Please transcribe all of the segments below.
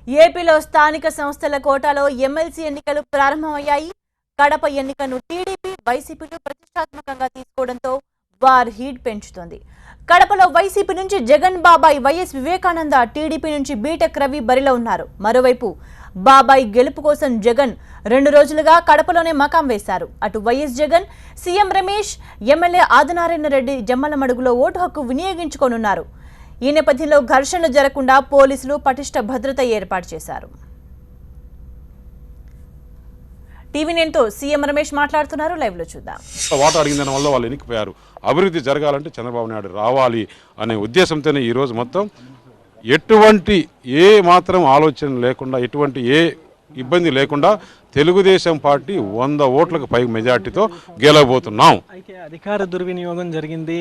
ఏపీలో స్థానిక సంస్థల కోటాలో ఎమ్మెల్సీ ఎన్నికలు ప్రారంభమయ్యాయి. కడప ఎన్నికను టీడీపీ, వైసీపీలు ప్రతిష్టాత్మకంగా తీసుకోవడంతో వార్ హీట్ పెంచుతోంది. కడపలో వైసీపీ నుంచి జగన్ బాబాయ్ వైఎస్ వివేకానంద, టీడీపీ నుంచి బీటెక్ రవి బరిలో ఉన్నారు. మరోవైపు బాబాయ్ గెలుపు కోసం జగన్ 2 రోజులుగా కడపలోనే మకాం వేశారు. అటు వైఎస్ జగన్, సీఎం రమేష్, ఎమ్మెల్యే ఆదినారాయణ రెడ్డి జమ్మలమడుగులో ఓటు హక్కు వినియోగించుకోనున్నారు. ఈ నేపథ్యంలో ఘర్షణలు జరగకుండా పోలీసులు పటిష్ట భద్రత ఏర్పాటు చేశారు. టీవీ నేన్తో సీఎం రమేష్ మాట్లాడుతున్నారు. లైవ్ లో చూద్దాం. వాటర్ అడిగిన వల్ల వాళ్ళు ఎన్నికపోయారు. అభివృద్ధి జరగాలంటే చంద్రబాబు నాయుడు రావాలి అనే ఉద్దేశంతోనే ఈరోజు మొత్తం ఎటువంటి ఏ మాత్రం ఆలోచన లేకుండా, ఎటువంటి ఏ ఇబ్బంది లేకుండా తెలుగుదేశం పార్టీ 100 ఓట్లకు పై మెజార్టీతో గెలవబోతున్నాం. అయితే అధికార దుర్వినియోగం జరిగింది,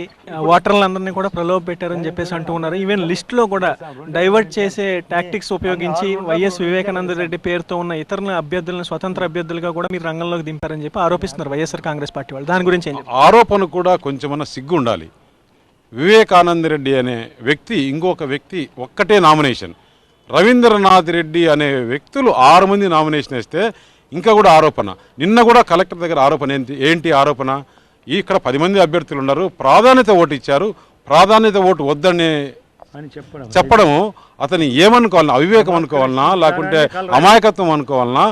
ఓటర్లందరినీ కూడా ప్రలోభ పెట్టారని చెప్పేసి అంటూ ఉన్నారు. ఈవెన్ లిస్టులో కూడా డైవర్ట్ చేసే టాక్టిక్స్ ఉపయోగించి వైఎస్ వివేకానంద రెడ్డి పేరుతో ఉన్న ఇతర అభ్యర్థులను స్వతంత్ర అభ్యర్థులుగా కూడా మీరు రంగంలోకి దింపారని చెప్పి ఆరోపిస్తున్నారు వైఎస్ఆర్ కాంగ్రెస్ పార్టీ వాళ్ళు. దాని గురించి ఆరోపణ కూడా కొంచెమన్నా సిగ్గు ఉండాలి. వివేకానంద రెడ్డి అనే వ్యక్తి, ఇంకొక వ్యక్తి ఒక్కటే నామినేషన్. రవీంద్రనాథ్ రెడ్డి అనే వ్యక్తులు 6 మంది నామినేషన్ వేస్తే ఇంకా కూడా ఆరోపణ. నిన్న కూడా కలెక్టర్ దగ్గర ఆరోపణ ఏంటి ఆరోపణ? ఇక్కడ 10 మంది అభ్యర్థులు ఉన్నారు, ప్రాధాన్యత ఓటు ఇచ్చారు, ప్రాధాన్యత ఓటు వద్దని చెప్పడము అతని ఏమనుకోవాలన్నా, అవివేకం అనుకోవాలన్నా, లేకుంటే అమాయకత్వం అనుకోవాలన్నా?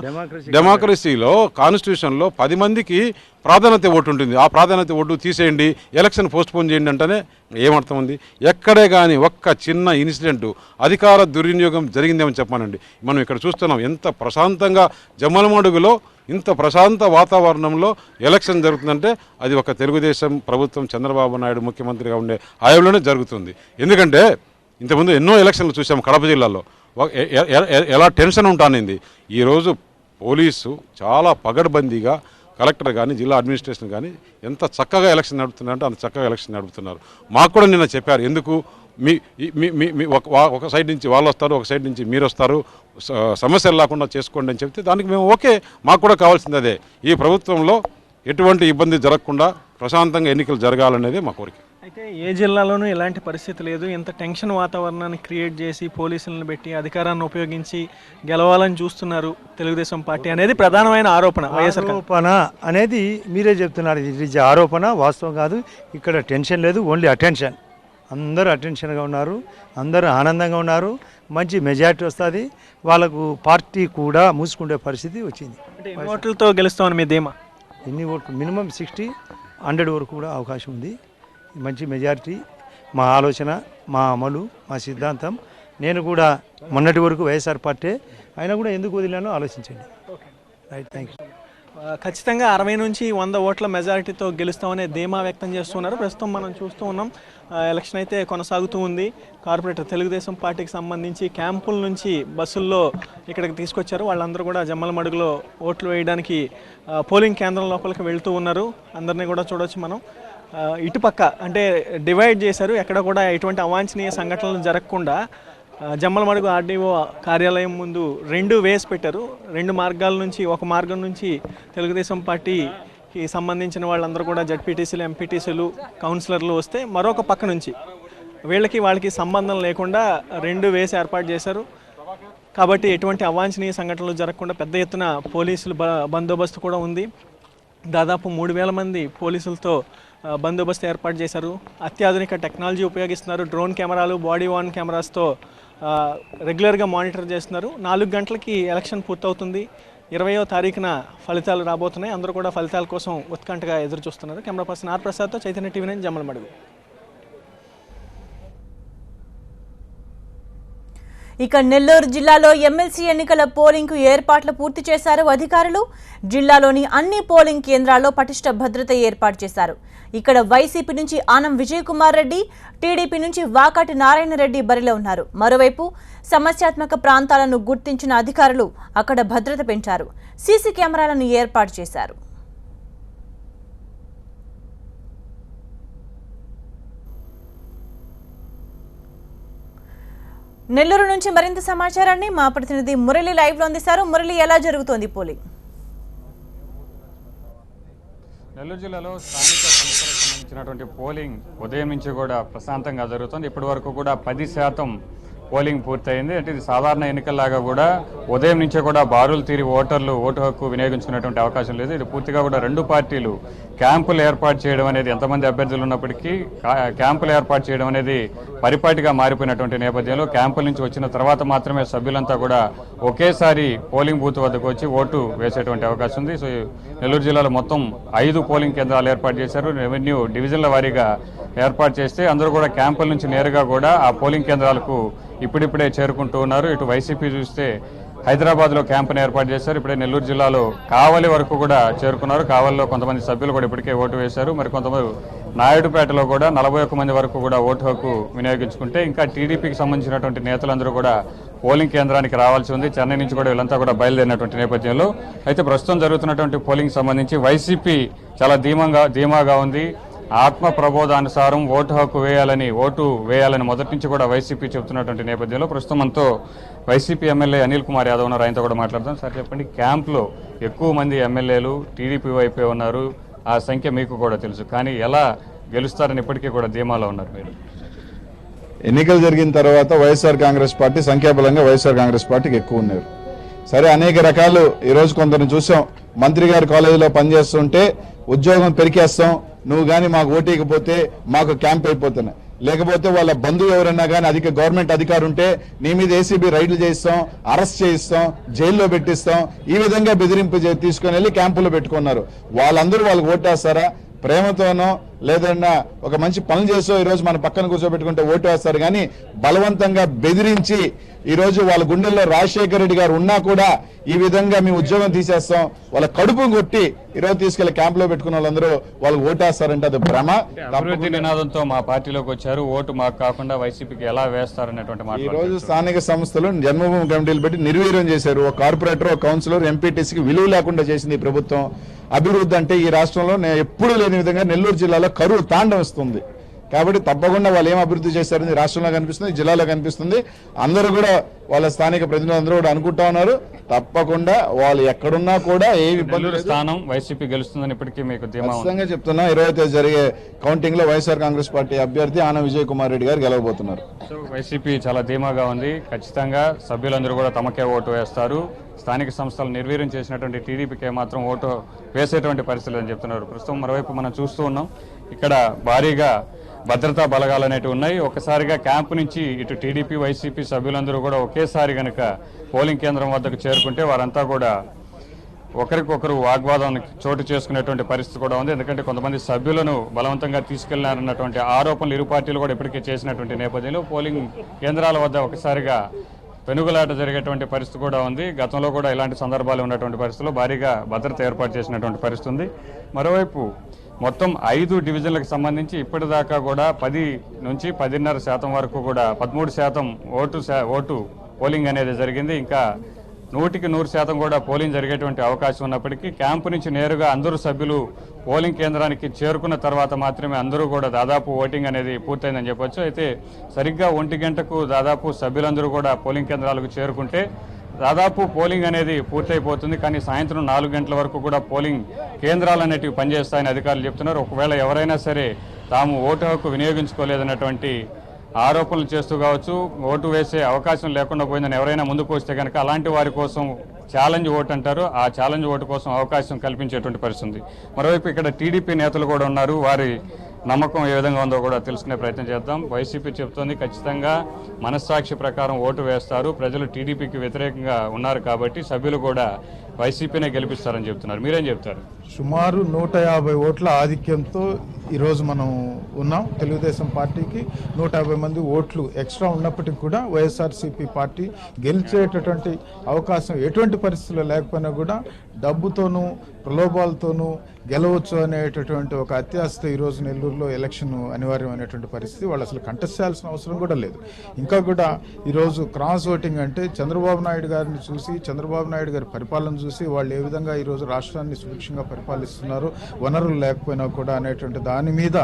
డెమోక్రసీలో, కాన్స్టిట్యూషన్లో 10 మందికి ప్రాధాన్యత ఓటు ఉంటుంది. ఆ ప్రాధాన్యత ఓటు తీసేయండి, ఎలక్షన్ పోస్ట్పోన్ చేయండి అంటేనే ఏమర్థం ఉంది? ఎక్కడే కానీ ఒక్క చిన్న ఇన్సిడెంటు అధికార దుర్వినియోగం జరిగిందేమని చెప్పానండి. మనం ఇక్కడ చూస్తున్నాం ఎంత ప్రశాంతంగా జమ్మలమడుగులో ఇంత ప్రశాంత వాతావరణంలో ఎలక్షన్ జరుగుతుందంటే అది ఒక తెలుగుదేశం ప్రభుత్వం, చంద్రబాబు నాయుడు ముఖ్యమంత్రిగా ఉండే హయాంలోనే జరుగుతుంది. ఎందుకంటే ఇంతకుముందు ఎన్నో ఎలక్షన్లు చూసాం కడప జిల్లాలో ఎలా టెన్షన్ ఉంటానింది. ఈరోజు పోలీసు చాలా పగడ్బందీగా, కలెక్టర్ కానీ జిల్లా అడ్మినిస్ట్రేషన్ కానీ ఎంత చక్కగా ఎలక్షన్ నడుపుతున్నారంటే అంత చక్కగా ఎలక్షన్ నడుపుతున్నారు. మాకు కూడా నిన్న చెప్పారు, ఎందుకు ఒక సైడ్ నుంచి వాళ్ళు వస్తారు, ఒక సైడ్ నుంచి మీరు వస్తారు, సమస్యలు లేకుండా చేసుకోండి అని చెప్తే దానికి మేము ఓకే, మాకు కూడా కావాల్సింది అదే. ఈ ప్రభుత్వంలో ఎటువంటి ఇబ్బంది జరగకుండా ప్రశాంతంగా ఎన్నికలు జరగాలనేదే మా కోరిక. అయితే ఏ జిల్లాలోనూ ఎలాంటి పరిస్థితి లేదు, ఇంత టెన్షన్ వాతావరణాన్ని క్రియేట్ చేసి పోలీసులను పెట్టి అధికారాన్ని ఉపయోగించి గెలవాలని చూస్తున్నారు తెలుగుదేశం పార్టీ అనేది ప్రధానమైన ఆరోపణ. ఆరోపణ అనేది మీరే చెప్తున్నారు, ఇది ఆరోపణ, వాస్తవం కాదు. ఇక్కడ టెన్షన్ లేదు, ఓన్లీ అటెన్షన్. అందరూ అటెన్షన్గా ఉన్నారు, అందరూ ఆనందంగా ఉన్నారు. మంచి మెజారిటీ వస్తుంది. వాళ్ళకు పార్టీ కూడా మూసుకుండే పరిస్థితి వచ్చింది. అంటే ఎన్ని ఓట్లతో గెలుస్తామని మీ ధీమా? ఎన్ని ఓట్లు? మినిమం 60-100 వరకు కూడా అవకాశం ఉంది. మంచి మెజారిటీ. మా ఆలోచన, మా అమలు, మా సిద్ధాంతం. నేను కూడా మొన్నటి వరకు వైఎస్ఆర్ పార్టీ అయినా కూడా ఎందుకు వదిలానో ఆలోచించండి. Right, thank you. ఖచ్చితంగా 60 నుంచి 100 ఓట్ల మెజారిటీతో గెలుస్తామనే ధీమా వ్యక్తం చేస్తున్నారు. ప్రస్తుతం మనం చూస్తూ ఉన్నాం, ఎలక్షన్ అయితే కొనసాగుతూ ఉంది. కార్పొరేటర్ తెలుగుదేశం పార్టీకి సంబంధించి క్యాంపుల నుంచి బస్సుల్లో ఇక్కడికి తీసుకొచ్చారు. వాళ్ళందరూ కూడా జమ్మలమడుగులో ఓట్లు వేయడానికి పోలింగ్ కేంద్రం లోపలికి వెళ్తూ ఉన్నారు. అందరినీ కూడా చూడవచ్చు మనం. ఇటుపక్క అంటే డివైడ్ చేశారు, ఎక్కడ కూడా ఎటువంటి అవాంఛనీయ సంఘటనలు జరగకుండా జమ్మలమడుగు ఆర్డీఓ కార్యాలయం ముందు 2 వేస్ పెట్టారు. 2 మార్గాల నుంచి, ఒక మార్గం నుంచి తెలుగుదేశం పార్టీకి సంబంధించిన వాళ్ళందరూ కూడా జడ్పీటీసీలు, ఎంపీటీసీలు, కౌన్సిలర్లు వస్తే మరొక పక్క నుంచి వాళ్ళకి సంబంధం లేకుండా 2 వేస్ ఏర్పాటు చేశారు. కాబట్టి ఎటువంటి అవాంఛనీయ సంఘటనలు జరగకుండా పెద్ద ఎత్తున పోలీసులు బందోబస్తు కూడా ఉంది. దాదాపు 3000 మంది పోలీసులతో బందోబస్తు ఏర్పాటు చేశారు. అత్యాధునిక టెక్నాలజీ ఉపయోగిస్తున్నారు. డ్రోన్ కెమెరాలు, బాడీ వార్న్ కెమెరాస్తో రెగ్యులర్గా మానిటర్ చేస్తున్నారు. 4 గంటలకి ఎలక్షన్ పూర్తవుతుంది. 20వ తారీఖున ఫలితాలు రాబోతున్నాయి. అందరూ కూడా ఫలితాల కోసం ఉత్కంఠగా ఎదురు చూస్తున్నారు. కెమెరా పర్సన్ ఆర్ ప్రసాద్తో చైతన్య టీవీ 9 జమ్మలమడుగు. ఇక నెల్లూరు జిల్లాలో ఎమ్మెల్సీ ఎన్నికల పోలింగ్ కు ఏర్పాట్లు పూర్తి చేశారు అధికారులు. జిల్లాలోని అన్ని పోలింగ్ కేంద్రాల్లో పటిష్ట భద్రత ఏర్పాటు చేశారు. ఇక్కడ వైసీపీ నుంచి ఆనం విజయ్ కుమార్ రెడ్డి, టీడీపీ నుంచి వాకాటి నారాయణ రెడ్డి బరిలో ఉన్నారు. మరోవైపు సమస్యాత్మక ప్రాంతాలను గుర్తించిన అధికారులు అక్కడ భద్రత పెంచారు. సీసీ కెమెరాలను ఏర్పాటు చేశారు. నెల్లూరు నుంచి మరింత సమాచారాన్ని మా ప్రతినిధి మురళి లైవ్ లో అందిస్తారు. మురళి, ఎలా జరుగుతోంది పోలింగ్? నెల్లూరు జిల్లాలో స్థానిక సంస్థలకు సంబంధించినటువంటి పోలింగ్ ఉదయం నుంచి కూడా ప్రశాంతంగా జరుగుతుంది. ఇప్పటి వరకు కూడా 10% పోలింగ్ పూర్తయింది. అంటే ఇది సాధారణ ఎన్నికల్లాగా కూడా ఉదయం నుంచే కూడా బారులు తీరి ఓటర్లు ఓటు హక్కు వినియోగించుకునేటువంటి అవకాశం లేదు. ఇది పూర్తిగా కూడా రెండు పార్టీలు క్యాంపులు ఏర్పాటు చేయడం అనేది, ఎంతమంది అభ్యర్థులు ఉన్నప్పటికీ క్యాంపులు ఏర్పాటు చేయడం అనేది పరిపాటిగా మారిపోయినటువంటి నేపథ్యంలో క్యాంపుల నుంచి వచ్చిన తర్వాత మాత్రమే సభ్యులంతా కూడా ఒకేసారి పోలింగ్ బూత్ వద్దకు వచ్చి ఓటు వేసేటువంటి అవకాశం ఉంది. సో నెల్లూరు జిల్లాలో మొత్తం 5 పోలింగ్ కేంద్రాలు ఏర్పాటు చేశారు. రెవెన్యూ డివిజన్ల వారీగా ఏర్పాటు చేస్తే అందరూ కూడా క్యాంపుల నుంచి నేరుగా కూడా ఆ పోలింగ్ కేంద్రాలకు ఇప్పుడిప్పుడే చేరుకుంటూ ఉన్నారు. ఇటు వైసీపీ చూస్తే హైదరాబాద్లో క్యాంపును ఏర్పాటు చేశారు. ఇప్పుడే నెల్లూరు జిల్లాలో కావలి వరకు కూడా చేరుకున్నారు. కావలిలో కొంతమంది సభ్యులు కూడా ఇప్పటికే ఓటు వేశారు. మరి కొంతమంది నాయుడుపేటలో కూడా 41 మంది వరకు కూడా ఓటు హక్కు వినియోగించుకుంటే ఇంకా టీడీపీకి సంబంధించినటువంటి నేతలందరూ కూడా పోలింగ్ కేంద్రానికి రావాల్సి ఉంది. చెన్నై నుంచి కూడా వీళ్ళంతా కూడా బయలుదేరినటువంటి నేపథ్యంలో అయితే ప్రస్తుతం జరుగుతున్నటువంటి పోలింగ్ సంబంధించి వైసీపీ చాలా ధీమాగా ఉంది. ఆత్మ ప్రబోధానుసారం ఓటు హక్కు వేయాలని మొదటి నుంచి కూడా వైసీపీ చెబుతున్నటువంటి నేపథ్యంలో ప్రస్తుతం మనతో వైసీపీ ఎమ్మెల్యే అనిల్ కుమార్ యాదవ్ ఉన్నారు. ఆయనతో కూడా మాట్లాడదాం. సార్ చెప్పండి, క్యాంప్లో ఎక్కువ మంది ఎమ్మెల్యేలు టీడీపీ వైపే ఉన్నారు, ఆ సంఖ్య మీకు కూడా తెలుసు, కానీ ఎలా గెలుస్తారని ఇప్పటికీ కూడా ధీమాలో ఉన్నారు మీరు? ఎన్నికలు జరిగిన తర్వాత వైఎస్ఆర్ కాంగ్రెస్ పార్టీ సంఖ్యాబలంగా వైఎస్ఆర్ కాంగ్రెస్ పార్టీకి ఎక్కువ ఉన్నారు. సరే, అనేక రకాలు ఈరోజు కొందరిని చూసాం. మంత్రి గారి కాలేజీలో పనిచేస్తుంటే ఉద్యోగం పెరికేస్తాం, నువ్వు కానీ మాకు ఓటీకపోతే మాకు క్యాంప్ అయిపోతున్నాయి, లేకపోతే వాళ్ళ బంధువు ఎవరైనా కానీ గవర్నమెంట్ అధికారు ఉంటే నీ మీద ఏసీబీ రైడ్లు చేయిస్తాం, అరెస్ట్ చేయిస్తాం, జైల్లో పెట్టిస్తాం, ఈ విధంగా బెదిరింపు తీసుకుని వెళ్ళి క్యాంపులో పెట్టుకున్నారు. వాళ్ళందరూ వాళ్ళకి ఓటేస్తారా? ప్రేమతోనో లేదన్నా ఒక మంచి పనులు చేసో ఈరోజు మన పక్కన కూర్చోబెట్టుకుంటే ఓటు వేస్తారు. కానీ బలవంతంగా బెదిరించి ఈరోజు వాళ్ళ గుండెల్లో రాజశేఖర రెడ్డి గారు ఉన్నా కూడా ఈ విధంగా మేము ఉద్యోగం తీసేస్తాం, వాళ్ళ కడుపు కొట్టి ఈరోజు తీసుకెళ్లి క్యాంపులో పెట్టుకున్న వాళ్ళందరూ వాళ్ళు ఓటేస్తారంటే అది భ్రమ. అభివృద్ధి నినాదంతో మా పార్టీలోకి వచ్చారు, ఓటు మాకు కాకుండా వైసీపీకి ఎలా వేస్తారనేటువంటి మాట. ఈ రోజు స్థానిక సంస్థలు జన్మభూమి కమిటీలు పెట్టి నిర్వీర్యం చేశారు. ఒక కార్పొరేటర్, ఒక కౌన్సిలర్, ఎంపీటీసీకి విలువ లేకుండా చేసింది ఈ ప్రభుత్వం. అభివృద్ధి అంటే ఈ రాష్ట్రంలో ఎప్పుడూ లేని విధంగా నెల్లూరు జిల్లాలో కరువు తాండవిస్తుంది. కాబట్టి తప్పకుండా వాళ్ళు ఏం అభివృద్ధి చేశారని రాష్ట్రంలో కనిపిస్తుంది, జిల్లాలో కనిపిస్తుంది. అందరూ కూడా వాళ్ళ స్థానిక ప్రతినిధులందరూ కూడా అనుకుంటా ఉన్నారు. తప్పకుండా వాళ్ళు ఎక్కడున్నా కూడా ఏ ఇబ్బంది స్థానం వైసీపీ గెలుస్తుందని ఇప్పటికీ మీకు ఖచ్చితంగా చెప్తున్నా. 20వ తేదీ జరిగే కౌంటింగ్ లో వైఎస్ఆర్ కాంగ్రెస్ పార్టీ అభ్యర్థి ఆన విజయ్ కుమార్ రెడ్డి గారు గెలవబోతున్నారు. సో వైసీపీ చాలా ధీమాగా ఉంది. ఖచ్చితంగా సభ్యులందరూ కూడా తమకే ఓటు వేస్తారు. స్థానిక సంస్థలు నిర్వీర్యం చేసినటువంటి టీడీపీకే మాత్రం ఓటు వేసేటువంటి పరిస్థితులు అని చెప్తున్నారు. ప్రస్తుతం మరోవైపు మనం చూస్తూ ఉన్నాం, ఇక్కడ భారీగా భద్రతా బలగాలు అనేటివి ఉన్నాయి. ఒకసారిగా క్యాంపు నుంచి ఇటు టీడీపీ, వైసీపీ సభ్యులందరూ కూడా ఒకేసారి కనుక పోలింగ్ కేంద్రం వద్దకు చేరుకుంటే వారంతా కూడా ఒకరికొకరు వాగ్వాదానికి చోటు చేసుకునేటువంటి పరిస్థితి కూడా ఉంది. ఎందుకంటే కొంతమంది సభ్యులను బలవంతంగా తీసుకెళ్లినారన్నటువంటి ఆరోపణలు ఇరు పార్టీలు కూడా ఇప్పటికే చేసినటువంటి నేపథ్యంలో పోలింగ్ కేంద్రాల వద్ద ఒకసారిగా పెనుగులాట జరిగేటువంటి పరిస్థితి కూడా ఉంది. గతంలో కూడా ఇలాంటి సందర్భాలు ఉన్నటువంటి పరిస్థితుల్లో భారీగా భద్రత ఏర్పాటు చేసినటువంటి పరిస్థితి ఉంది. మరోవైపు మొత్తం 5 డివిజన్లకు సంబంధించి ఇప్పటిదాకా కూడా 10 నుంచి 10.5% వరకు కూడా 13% ఓటు పోలింగ్ అనేది జరిగింది. ఇంకా 100కి 100% కూడా పోలింగ్ జరిగేటువంటి అవకాశం ఉన్నప్పటికీ క్యాంపు నుంచి నేరుగా అందరూ సభ్యులు పోలింగ్ కేంద్రానికి చేరుకున్న తర్వాత మాత్రమే అందరూ కూడా దాదాపు ఓటింగ్ అనేది పూర్తయిందని చెప్పొచ్చు. అయితే సరిగ్గా 1 గంటకు దాదాపు సభ్యులందరూ కూడా పోలింగ్ కేంద్రాలకు చేరుకుంటే దాదాపు పోలింగ్ అనేది పూర్తయిపోతుంది. కానీ సాయంత్రం 4 గంటల వరకు కూడా పోలింగ్ కేంద్రాలు అనేటివి పనిచేస్తాయని అధికారులు చెప్తున్నారు. ఒకవేళ ఎవరైనా సరే తాము ఓటు హక్కు వినియోగించుకోలేదన్నటువంటి ఆరోపణలు చేస్తూ కావచ్చు, ఓటు వేసే అవకాశం లేకుండా పోయిందని ఎవరైనా ముందుకు వస్తే కనుక అలాంటి వారి కోసం ఛాలెంజ్ ఓటు అంటారు, ఆ ఛాలెంజ్ ఓటు కోసం అవకాశం కల్పించేటువంటి పరిస్థితి. మరోవైపు ఇక్కడ టీడీపీ నేతలు కూడా ఉన్నారు. వారి నమ్మకం ఏ విధంగా ఉందో కూడా తెలుసుకునే ప్రయత్నం చేద్దాం. వైసీపీ చెప్తోంది ఖచ్చితంగా మనస్సాక్షి ప్రకారం ఓటు వేస్తారు, ప్రజలు టీడీపీకి వ్యతిరేకంగా ఉన్నారు కాబట్టి సభ్యులు కూడా వైసీపీనే గెలిపిస్తారని చెప్తున్నారు. మీరేం చెప్తారు? సుమారు 150 ఓట్ల ఆధిక్యంతో ఈరోజు మనం ఉన్నాం. తెలుగుదేశం పార్టీకి 150 మంది ఓట్లు ఎక్స్ట్రా ఉన్నప్పటికీ కూడా వైఎస్ఆర్సీపీ పార్టీ గెలిచేటటువంటి అవకాశం ఎటువంటి పరిస్థితుల్లో లేకపోయినా కూడా డబ్బుతోనూ ప్రలోభాలతోనూ గెలవచ్చు అనేటటువంటి ఒక అత్యాశతో ఈరోజు నెల్లూరులో ఎలక్షన్ అనివార్యమైనటువంటి పరిస్థితి. వాళ్ళు అసలు కంటెస్ట్ చేయాల్సిన అవసరం కూడా లేదు. ఇంకా కూడా ఈరోజు క్రాస్ ఓటింగ్ అంటే చంద్రబాబు నాయుడు గారిని చూసి, చంద్రబాబు నాయుడు గారి పరిపాలన చూసి వాళ్ళు ఏ విధంగా ఈరోజు రాష్ట్రాన్ని సుభిక్షంగా పరిపాలిస్తున్నారు, వనరులు లేకపోయినా కూడా అనేటువంటి దాని మీద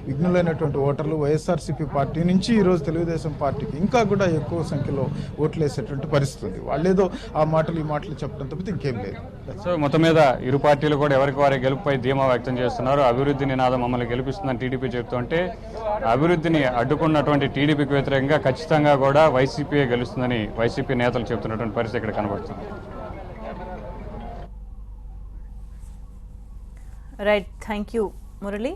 విఘ్నులైనటువంటి ఓటర్లు వైఎస్ఆర్సీపీ పార్టీ నుంచి ఈరోజు తెలుగుదేశం పార్టీకి ఇంకా కూడా ఎక్కువ సంఖ్యలో ఓట్లు వేసేటువంటి పరిస్థితి ఉంది. వాళ్ళేదో ఆ మాటలు ఈ మాటలు చెప్పడం తప్పితే ఇంకేం లేదు. సో మొత్తం మీద ఇరు పార్టీలు కూడా ఎవరికి వారి గెలుపుపై ధీమా వ్యక్తం చేస్తున్నారు. అభివృద్ధి నినాదం మమ్మల్ని గెలిపిస్తుందని టీడీపీ చెబుతుంటే అభివృద్ధిని అడ్డుకున్నటువంటి టీడీపీకి వ్యతిరేకంగా ఖచ్చితంగా కూడా వైసీపీయే గెలుస్తుందని వైసీపీ నేతలు చెబుతున్నటువంటి పరిస్థితి ఇక్కడ కనబడుతుంది. Right, thank you Murali.